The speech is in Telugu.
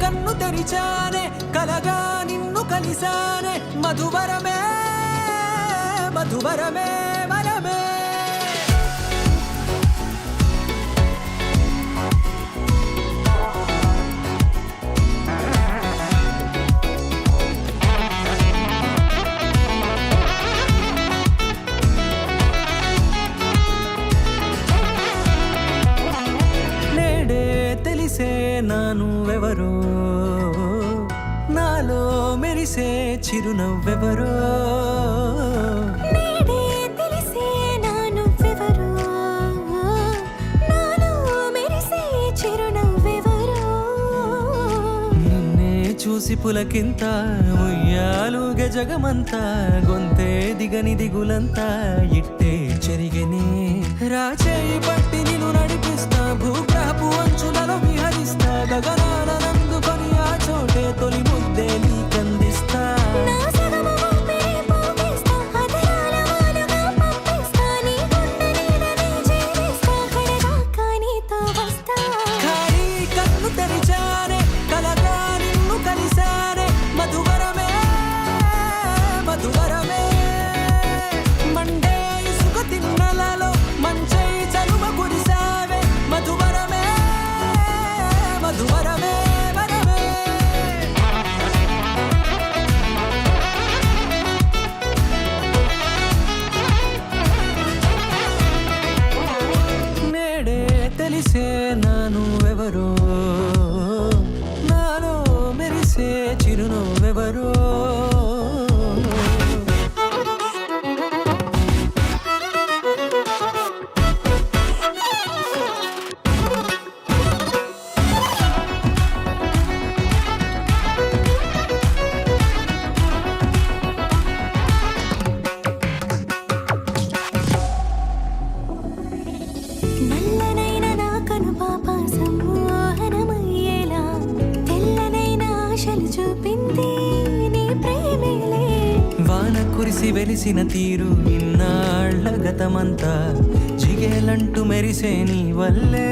కన్ను తెరిచానే కలగా నిన్ను కలిసానే మధువరమే మధువరమే వరమే తెలిసే నానువెవరో నాలో మెరిసే చిరునవ్వెవరో నేడే తెలిసే నానువెవరో నాలో మెరిసే చిరునవ్వెవరో నిన్నే చూసి పులకింత ఉయ్యాలుగ జగమంతా గొంతే దిగని దిగులంతా ఇట్టే చెరిగనే రాచేయి పట్టి నిన్ను నడిపిస్తా భూగ్రహపు అంచులలో విహరిస్తా గగనాల నందుకొని ఆ చోటే తొలి ముద్దే నీకందిస్తా నా సగము ఊపిరి పోగేస్తా అదరాల వాలుగా పంపిస్తా నీ గుండె నీడనే జీవిస్తా కడదాకా నీతో వస్తా ఖాళీ కన్ను తెరిచానే కలగా నిన్ను కలిసానే మధువరమే మధువరమే మండే ఇసుక తిన్నలలో మంచై చలువ కురిసావే మధువరమే మధువరమే వరమే నేడే తెలిసే నానువెవరో నాలో మెరిసే చిరునవ్వెవరో నల్లనైన నా కనుపాప సమ్మోహనమయ్యేలా తెల్లనైన ఆశలు చూపింది నీ ప్రేమేలే వాన కురిసి వెలిసిన తీరు ఇన్నాళ్ల గతమంతా జిగేలంటూ మెరిసే నీ వల్లే